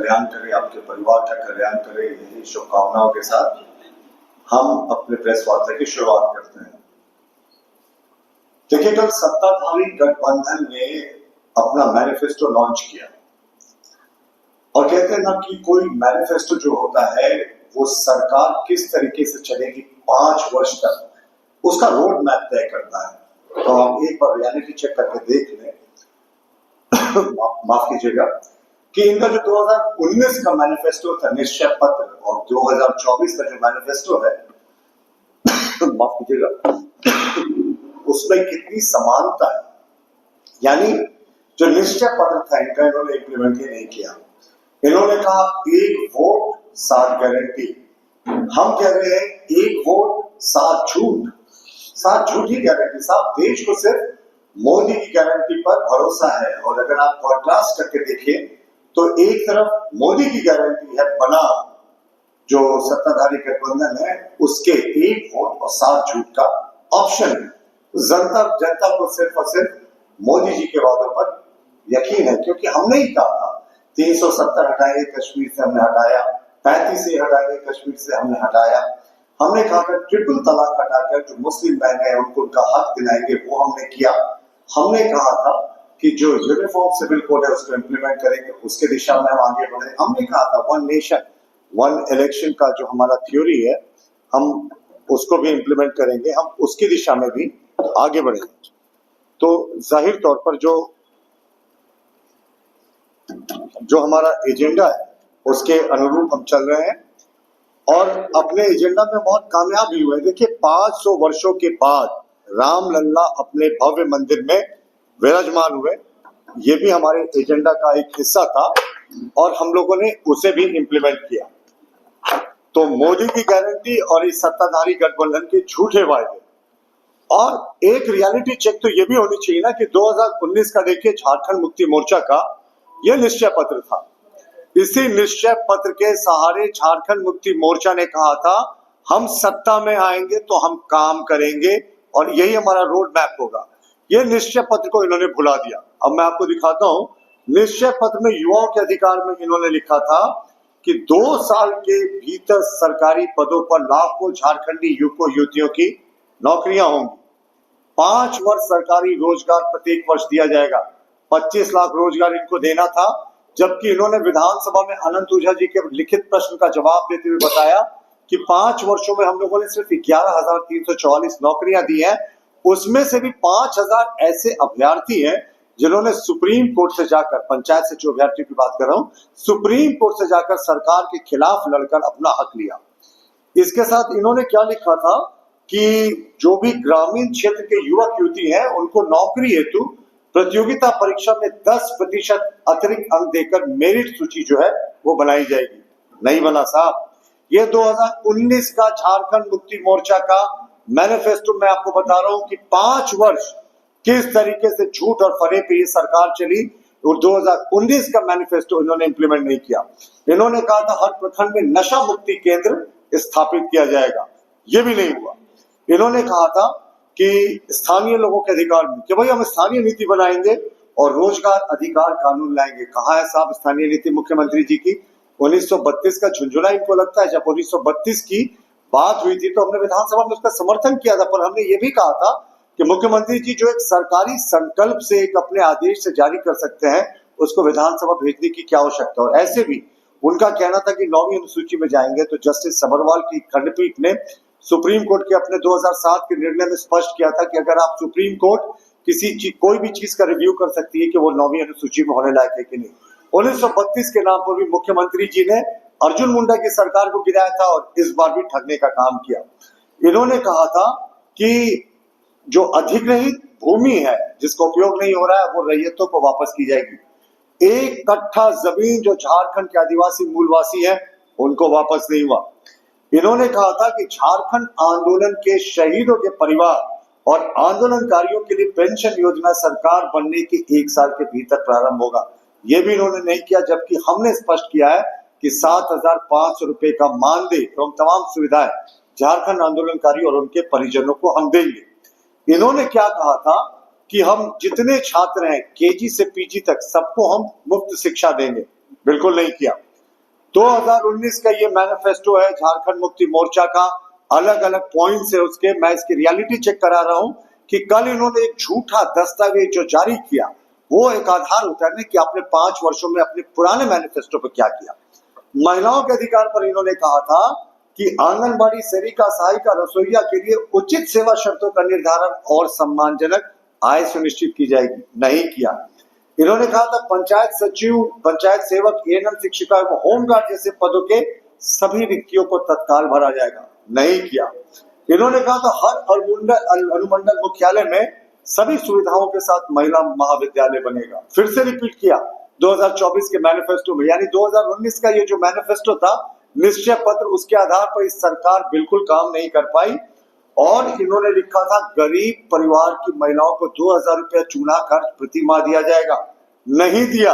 कल्याण करे, आपके परिवार का कल्याण करे, यही शुभकामनाओं के साथ हम अपने प्रेस वार्ता की शुरुआत करते हैं। देखिए, कल सत्ताधारी गठबंधन ने अपना मैनिफेस्टो लॉन्च किया और कहते हैं ना कि कोई मैनिफेस्टो जो होता है वो सरकार किस तरीके से चलेगी 5 वर्ष तक, उसका रोड मैप तय करता है। तो आप एक बार रियलिटी चेक करके देख लें माफ कीजिएगा कि इनका जो 2019 का मैनिफेस्टो था निश्चय पत्र और 2024 का जो मैनिफेस्टो है माफ कीजिएगा उसमें कितनी समानता है। यानी जो निश्चय पत्र था इनका इन्होंने इम्प्लीमेंट ही नहीं किया। इन्होंने कहा 1 वोट 7 गारंटी, हम कह रहे हैं 1 वोट 7 झूठ। 7 झूठी गारंटी। साहब, देश को सिर्फ मोदी की गारंटी पर भरोसा है। और अगर आप कॉन्ट्रास्ट करके देखिए तो एक तरफ मोदी की गारंटी है बनाम जो सत्ताधारी गठबंधन है उसके 1 वोट और 7 झूठ का ऑप्शन है। जनता को सिर्फ और सिर्फ मोदी जी के वादों पर यकीन है, क्योंकि हमने ही कहा था 370 हटाएंगे कश्मीर से, हमने हटाया। 35 से हटाएंगे कश्मीर से, हमने हटाया। हमने कहा था ट्रिपल तलाक हटाकर जो मुस्लिम बहनें हैं उनको उनका हक दिलाएंगे, वो हमने किया। हमने कहा था कि जो यूनिफॉर्म सिविल कोड है उसको इम्प्लीमेंट करेंगे, उसके दिशा में हम आगे बढ़े। हमने कहा था 1 नेशन 1 इलेक्शन का जो हमारा थ्योरी है हम उसको भी इम्प्लीमेंट करेंगे, हम उसकी दिशा में भी आगे बढ़ेंगे। तो जाहिर तौर पर जो हमारा एजेंडा है उसके अनुरूप हम चल रहे हैं और अपने एजेंडा में बहुत कामयाब भी हुए। देखिए, 500 वर्षों के बाद रामलल्ला अपने भव्य मंदिर में विराजमान हुए, ये भी हमारे एजेंडा का एक हिस्सा था और हम लोगों ने उसे भी इम्प्लीमेंट किया। तो मोदी की गारंटी और इस सत्ताधारी गठबंधन के झूठे वायदे और एक रियलिटी चेक तो ये भी होनी चाहिए ना कि 2019 का देखिए झारखंड मुक्ति मोर्चा का यह निश्चय पत्र था। इसी निश्चय पत्र के सहारे झारखंड मुक्ति मोर्चा ने कहा था हम सत्ता में आएंगे तो हम काम करेंगे और यही हमारा रोड मैप होगा। यह निश्चय पत्र को इन्होंने भुला दिया। अब मैं आपको दिखाता हूं, निश्चय पत्र में युवाओं के अधिकार में इन्होंने लिखा था कि 2 साल के भीतर सरकारी पदों पर लाखों झारखंडी युवकों युवतियों की नौकरियां होंगी। 5 वर्ष सरकारी रोजगार प्रत्येक वर्ष दिया जाएगा। 25 लाख रोजगार इनको देना था, जबकि इन्होंने विधानसभा में अनंत ओझा जी के लिखित प्रश्न का जवाब देते हुए बताया कि 5 वर्षों में हम लोगों ने सिर्फ 11,344 नौकरियां दी हैं। उसमें से भी 5,000 ऐसे अभ्यर्थी हैं जिन्होंने सुप्रीम कोर्ट से जाकर, पंचायत से जो अभ्यर्थियों की बात कर रहा हूं, सुप्रीम कोर्ट से जाकर सरकार के खिलाफ लड़कर अपना हक लिया। इसके साथ इन्होंने क्या लिखा था कि जो भी ग्रामीण क्षेत्र के युवक युवती हैं उनको नौकरी हेतु प्रतियोगिता परीक्षा में 10% अतिरिक्त अंक देकर मेरिट सूची जो है वो बनाई जाएगी। नहीं बना साहब। ये 2019 का झारखंड मुक्ति मोर्चा का मैनिफेस्टो मैं आपको बता रहा हूं कि 5 वर्ष किस तरीके से झूठ और फरेब पे ये सरकार चली और 2019 का मैनिफेस्टो इन्होंने इंप्लीमेंट नहीं किया। इन्होंने कहा था हर प्रखंड में नशा मुक्ति केंद्र स्थापित किया जाएगा, ये भी नहीं हुआ। इन्होंने कहा था कि स्थानीय लोगों के अधिकार में कि भाई हम स्थानीय नीति बनाएंगे और रोजगार अधिकार कानून लाएंगे। कहाँ है साहब स्थानीय नीति मुख्यमंत्री जी की? 1932 का झुंझुना इनको लगता है। जब 1932 की बात हुई थी तो हमने विधानसभा में उसका समर्थन किया था, पर हमने ये भी कहा था कि मुख्यमंत्री जी जो एक सरकारी संकल्प से एक अपने आदेश से जारी कर सकते हैं उसको विधानसभा भेजने की क्या आवश्यकता। और ऐसे भी उनका कहना था कि 9वीं अनुसूची में जाएंगे। तो जस्टिस सबरवाल की खंडपीठ ने सुप्रीम कोर्ट के अपने 2007 के निर्णय में स्पष्ट किया था कि अगर आप सुप्रीम कोर्ट कोई भी चीज का रिव्यू कर सकती है कि वो 9वीं अनुसूची में होने लायक है कि नहीं। 1932 के नाम पर भी मुख्यमंत्री जी ने अर्जुन मुंडा की सरकार को गिराया था और इस बार भी ठगने का काम किया। इन्होंने कहा था कि जो अधिग्रहित भूमि है जिसका उपयोग नहीं हो रहा है वो रैयतों को वापस की जाएगी। 1 कट्ठा जमीन जो झारखंड के आदिवासी मूलवासी हैं उनको वापस नहीं हुआ। इन्होंने कहा था कि झारखंड आंदोलन के शहीदों के परिवार और आंदोलनकारियों के लिए पेंशन योजना सरकार बनने के 1 साल के भीतर प्रारंभ होगा। ये भी इन्होंने नहीं किया, जबकि हमने स्पष्ट किया है कि 7,500 रुपए का मानदेय एवं तमाम सुविधाएं झारखंड आंदोलनकारी और उनके परिजनों को हम देंगे। इन्होंने क्या कहा था कि हम जितने छात्र हैं केजी से पीजी तक सबको हम मुफ्त शिक्षा देंगे। बिल्कुल नहीं किया। 2019 का ये मैनिफेस्टो है झारखंड मुक्ति मोर्चा का, अलग अलग पॉइंट्स है उसके। मैं इसकी रियलिटी चेक करा रहा हूं कि कल इन्होंने एक झूठा दस्तावेज जो जारी किया वो एक आधार होता है कि आपने 5 वर्षों में अपने पुराने मैनिफेस्टो पर क्या किया। महिलाओं के अधिकार पर इन्होंने कहा था कि आंगनबाड़ी सेविका, सहायिका, रसोइया के लिए उचित सेवा शर्तों का निर्धारण और सम्मानजनक आय सुनिश्चित की जाएगी, नहीं किया। इन्होंने कहा था पंचायत सचिव, पंचायत सेवक, एएनएम शिक्षिका एवं होमगार्ड जैसे पदों के सभी रिक्तियों को तत्काल भरा जाएगा, नहीं किया। इन्होंने कहा था हर अनुमंडल मुख्यालय में सभी सुविधाओं के साथ महिला महाविद्यालय बनेगा, फिर से रिपीट किया 2024 के मैनिफेस्टो में। यानी 2019 का ये जो मैनिफेस्टो था, निश्चय पत्र, उसके आधार पर इस सरकार बिल्कुल काम नहीं कर पाई। और इन्होंने लिखा था गरीब परिवार की महिलाओं को 2000 रुपया चूल्हा खर्च प्रति माह दिया जाएगा, नहीं दिया।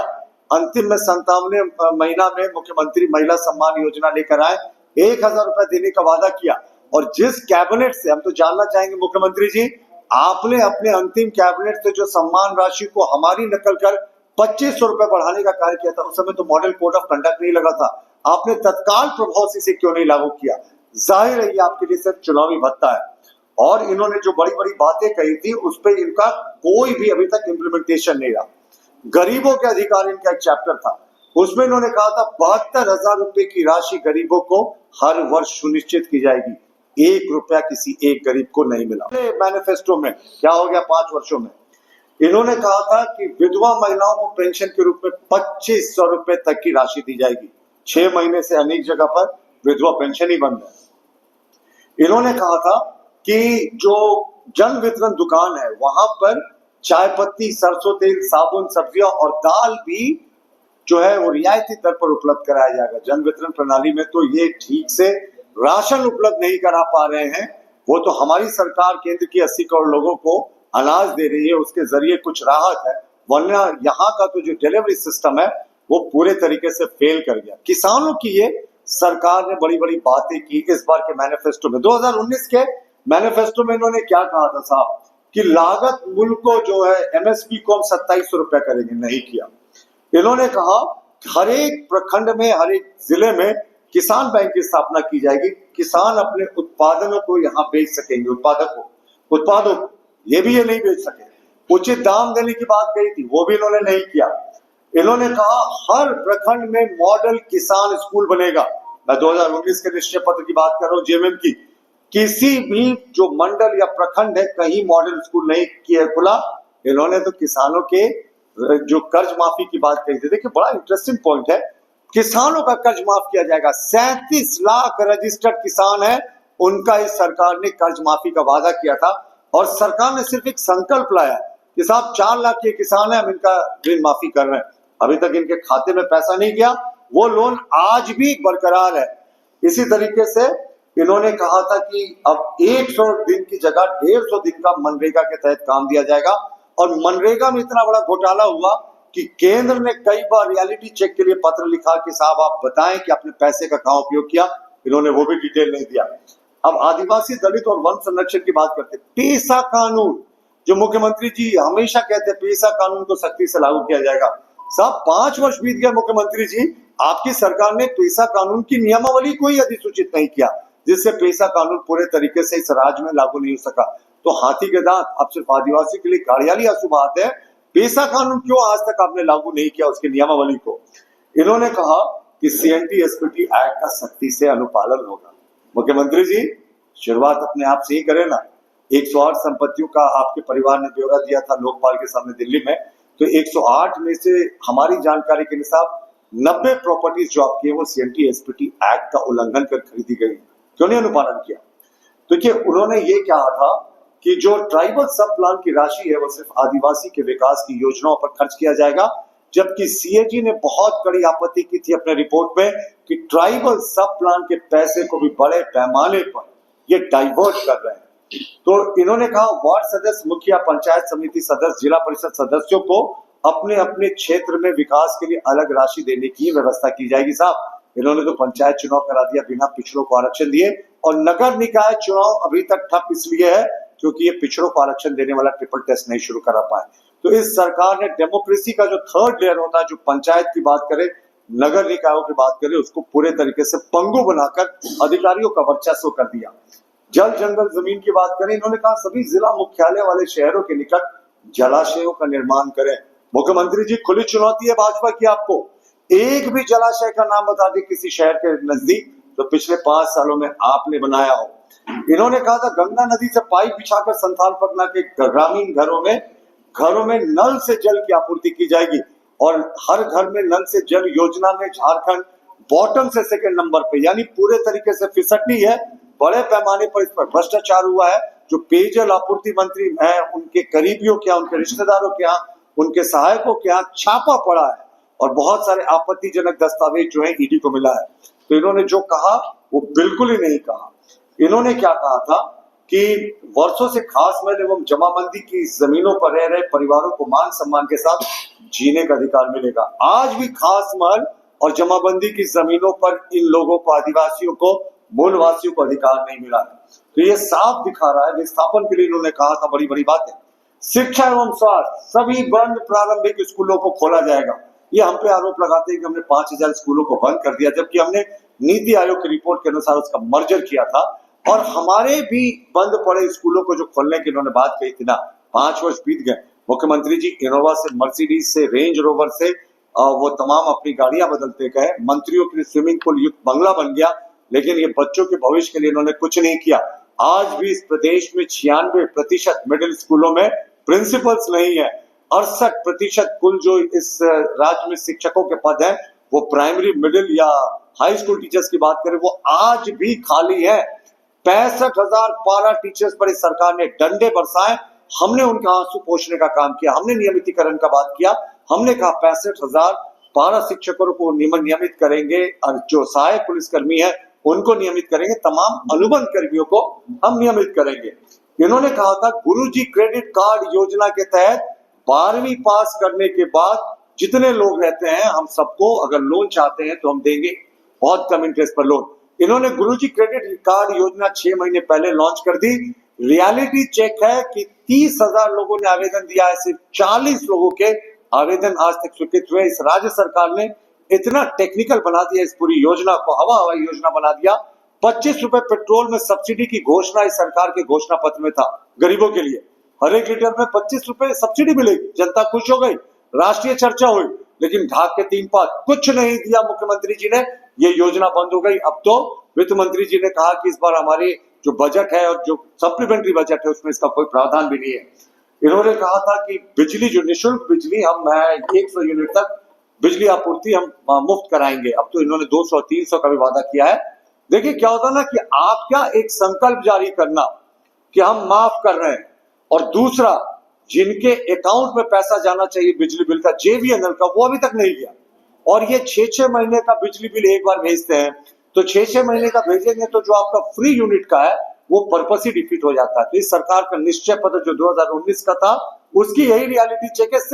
अंतिम में 57वें महीना में मुख्यमंत्री महिला सम्मान योजना लेकर आए, 1000 रुपया देने का वादा किया। और जिस कैबिनेट से, हम तो जानना चाहेंगे मुख्यमंत्री जी, आपने अपने अंतिम कैबिनेट से जो सम्मान राशि को हमारी नकल कर 2500 रुपए बढ़ाने का कार्य किया था, उस समय तो मॉडल कोड ऑफ कंडक्ट नहीं लगा था, आपने तत्काल प्रभाव से इसे क्यों नहीं लागू किया? जाहिर है ये आपके लिए सिर्फ चुनावी भत्ता है। और इन्होंने जो बड़ी बड़ी बातें कही थी उस पर इनका कोई भी अभी तक इम्प्लीमेंटेशन नहीं रहा। गरीबों के अधिकार इनका एक चैप्टर था, उसमें इन्होंने कहा था 72,000 रुपए की राशि गरीबों को हर वर्ष सुनिश्चित की जाएगी, 1 रुपया किसी एक गरीब को नहीं मिला। मैनिफेस्टो में क्या हो गया 5 वर्षों में? इन्होंने कहा था कि विधवा महिलाओं को पेंशन के रूप में 2500 रुपए तक की राशि दी जाएगी। 6 महीने से अनेक जगह पर विधवा पेंशन ही बंद है। इन्होंने कहा था कि जो जन वितरण दुकान है वहां पर चाय पत्ती, सरसों तेल, साबुन, सब्जियां और दाल भी जो है वो रियायती दर पर उपलब्ध कराया जाएगा। जन वितरण प्रणाली में तो ये ठीक से राशन उपलब्ध नहीं करा पा रहे हैं, वो तो हमारी सरकार केंद्र की 80 करोड़ लोगों को अनाज दे रही है, उसके जरिए कुछ राहत है, वरना यहाँ का तो जो डिलीवरी सिस्टम है वो पूरे तरीके से फेल कर गया। किसानों की ये सरकार ने बड़ी बड़ी बातें की इस बार के मैनिफेस्टो में। 2019 के मैनिफेस्टो में इन्होंने क्या कहा था साहब कि लागत मूल्य को जो है एमएसपी को हम 2700 रुपया करेंगे, नहीं किया। इन्होंने कहा हर एक प्रखंड में, हर एक जिले में किसान बैंक की स्थापना की जाएगी, किसान अपने उत्पादनों को यहाँ बेच सकेंगे, उत्पादों को ये भी ये नहीं बेच सके। उचित दाम देने की बात कही थी, वो भी इन्होंने नहीं किया। इन्होंने कहा हर प्रखंड में मॉडल किसान स्कूल बनेगा। मैं 2019 के निश्चय पत्र की बात कर रहा हूँ, जेएमएम की। किसी भी जो मंडल या प्रखंड है कहीं मॉडल स्कूल नहीं किया खुला। इन्होंने तो किसानों के जो कर्ज माफी की बात कही थी, देखिए बड़ा इंटरेस्टिंग पॉइंट है, किसानों का कर्ज माफ किया जाएगा। 37 लाख रजिस्टर्ड किसान है, उनका इस सरकार ने कर्ज माफी का वादा किया था और सरकार ने सिर्फ एक संकल्प लाया कि साहब 4 लाख के किसान है, हम इनका ऋण माफी कर रहे हैं। अभी तक इनके खाते में पैसा नहीं गया, वो लोन आज भी बरकरार है। इसी तरीके से इन्होंने कहा था कि अब 100 दिन की जगह 150 दिन का मनरेगा के तहत काम दिया जाएगा। और मनरेगा में इतना बड़ा घोटाला हुआ कि केंद्र ने कई बार रियलिटी चेक के लिए पत्र लिखा कि साहब आप बताएं कि आपने पैसे का कहां उपयोग किया, इन्होंने वो भी डिटेल नहीं दिया। अब आदिवासी, दलित और वन संरक्षण की बात करते, पेसा कानून जो मुख्यमंत्री जी हमेशा कहते हैं पेसा कानून को सख्ती से लागू किया जाएगा। साहब 5 वर्ष बीत गए मुख्यमंत्री जी, आपकी सरकार ने पेसा कानून की नियमावली को ही अधिसूचित नहीं किया, जिससे पेसा कानून पूरे तरीके से इस राज्य में लागू नहीं हो सका। तो हाथी के दांत, अब सिर्फ आदिवासी के लिए गाड़ियाली आंसू बहाते हैं। पेसा कानून क्यों आज तक आपने लागू नहीं किया उसकी नियमावली को? इन्होंने कहा कि सीएनटी एसपीटी एक्ट का सख्ती से अनुपालन होगा। मुख्यमंत्री जी शुरुआत अपने आप से ही करें ना। 108 संपत्तियों का आपके परिवार ने ब्यौरा दिया था लोकपाल के सामने दिल्ली में, तो 108 में से हमारी जानकारी के अनुसार 90 प्रॉपर्टीज जो आपकी है वो सीएनटी एसपीटी एक्ट का उल्लंघन कर खरीदी गई। क्यों नहीं अनुपालन किया? देखिए उन्होंने ये कहा था कि जो ट्राइबल सब प्लान की राशि है वो सिर्फ आदिवासी के विकास की योजनाओं पर खर्च किया जाएगा, जबकि सीएजी ने बहुत कड़ी आपत्ति की थी अपने रिपोर्ट में कि ट्राइबल सब प्लान के पैसे को भी बड़े पैमाने पर ये डाइवर्ट कर रहे हैं। तो इन्होंने कहा वार्ड सदस्य, मुखिया, पंचायत समिति सदस्य, जिला परिषद सदस्यों को अपने अपने क्षेत्र में विकास के लिए अलग राशि देने की व्यवस्था की जाएगी। साहब इन्होंने तो पंचायत चुनाव करा दिया बिना पिछड़ों को आरक्षण दिए, और नगर निकाय चुनाव अभी तक ठप इसलिए है क्योंकि ये पिछड़ों को आरक्षण देने वाला ट्रिपल टेस्ट नहीं शुरू करा पाए। तो इस सरकार ने डेमोक्रेसी का जो थर्ड लेयर होता है, जो पंचायत की बात करें, नगर निकायों की बात करें, उसको पूरे तरीके से पंगु बनाकर अधिकारियों का वर्चस्व कर दिया। जल जंगल जमीन की बात करें, इन्होंने कहा सभी जिला मुख्यालय वाले शहरों के निकट जलाशयों का निर्माण करें। मुख्यमंत्री जी, खुली चुनौती है भाजपा की आपको, एक भी जलाशय का नाम बता दे किसी शहर के नजदीक तो पिछले 5 सालों में आपने बनाया हो। इन्होंने कहा था गंगा नदी से पाइप बिछाकर संथाल परगना के ग्रामीण घरों में नल से जल की आपूर्ति की जाएगी और हर घर में नल से जल योजना में झारखंड बॉटम से सेकंड नंबर पे, यानी पूरे तरीके से फिसड्डी है। बड़े पैमाने पर इस पर भ्रष्टाचार हुआ है। जो पेयजल आपूर्ति मंत्री है, उनके करीबियों के यहाँ, उनके रिश्तेदारों के यहाँ, उनके सहायकों के यहाँ छापा पड़ा है और बहुत सारे आपत्तिजनक दस्तावेज जो है ईडी को मिला है। तो इन्होंने जो कहा वो बिल्कुल ही नहीं कहा। इन्होंने क्या कहा था कि वर्षों से खास महल एवं जमाबंदी की जमीनों पर रह रहे परिवारों को मान सम्मान के साथ जीने का अधिकार मिलेगा। आज भी खास महल और जमाबंदी की जमीनों पर इन लोगों को, आदिवासियों को, मूलवासियों को अधिकार नहीं मिला है। तो ये साफ दिखा रहा है। विस्थापन के लिए इन्होंने कहा था बड़ी बड़ी बातें। शिक्षा एवं स्वास्थ्य, सभी बंद प्रारंभिक स्कूलों को खोला जाएगा। ये हम पे आरोप लगाते हैं कि हमने 5000 स्कूलों को बंद कर दिया, जबकि हमने नीति आयोग की रिपोर्ट के अनुसार उसका मर्जर किया था और हमारे भी बंद पड़े स्कूलों को जो खोलने की इन्होंने बात कही थी ना, 5 वर्ष बीत गए। मुख्यमंत्री जी इनोवा से, मर्सिडीज से, रेंज रोवर से वो तमाम अपनी गाड़ियां बदलते गए। मंत्रियों के लिए स्विमिंग पूल युक्त बंगला बन गया, लेकिन ये बच्चों के भविष्य के लिए इन्होंने कुछ नहीं किया। आज भी इस प्रदेश में 96% मिडिल स्कूलों में प्रिंसिपल्स नहीं है। 68% कुल जो इस राज्य में शिक्षकों के पद हैं वो प्राइमरी, मिडिल या हाई स्कूल टीचर्स की बात करें, वो आज भी खाली है। 65,000 पारा टीचर्स पर इस सरकार ने डंडे बरसाए। हमने उनका आंसू पोंछने का काम किया, हमने नियमितीकरण का बात किया। हमने कहा 65,000 पारा शिक्षकों को नियमित करेंगे और जो सहायक पुलिसकर्मी है उनको नियमित करेंगे, तमाम अनुबंध कर्मियों को हम नियमित करेंगे। इन्होंने कहा था गुरुजी क्रेडिट कार्ड योजना के तहत 12वीं पास करने के बाद जितने लोग रहते हैं हम सबको अगर लोन चाहते हैं तो हम देंगे, बहुत कम इंटरेस्ट पर लोन। इन्होंने गुरुजी क्रेडिट कार्ड योजना 6 महीने पहले लॉन्च कर दी। रियलिटी चेक है कि 30,000 लोगों ने आवेदन दिया है, सिर्फ 40 लोगों के आवेदन आज तक स्वीकृत हुए। इस राज्य सरकार ने इतना टेक्निकल बना दिया इस पूरी योजना को, हवा हवाई योजना बना दिया। 25 रुपए पेट्रोल में सब्सिडी की घोषणा इस सरकार के घोषणा पत्र में था गरीबों के लिए। हर एक लीटर में 25 रुपए सब्सिडी मिलेगी, जनता खुश हो गई, राष्ट्रीय चर्चा हुई। लेकिन ढाक के 3 पात कुछ नहीं दिया मुख्यमंत्री जी ने, ये योजना बंद हो गई। अब तो वित्त मंत्री जी ने कहा कि इस बार हमारे जो बजट है और जो सप्लीमेंट्री बजट है उसमें इसका कोई प्रावधान भी नहीं है। इन्होंने कहा था कि बिजली, जो निःशुल्क बिजली, हम 100 यूनिट तक बिजली आपूर्ति हम मुफ्त कराएंगे। अब तो इन्होंने 200 300 का भी वादा किया है। देखिए क्या होता है ना कि आप क्या एक संकल्प जारी करना कि हम माफ कर रहे हैं, और दूसरा जिनके अकाउंट में पैसा जाना चाहिए बिजली बिल का, जेवीएनएल का, वो अभी तक नहीं गया। और ये 6-6 महीने का बिजली बिल एक बार भेजते हैं, तो 6-6 महीने का भेजेंगे तो जो आपका फ्री यूनिट का है वो पर्पस ही डिफीट हो जाता है। तो इस सरकार का निश्चय पत्र जो 2019 का था उसकी यही रियलिटी चेक है।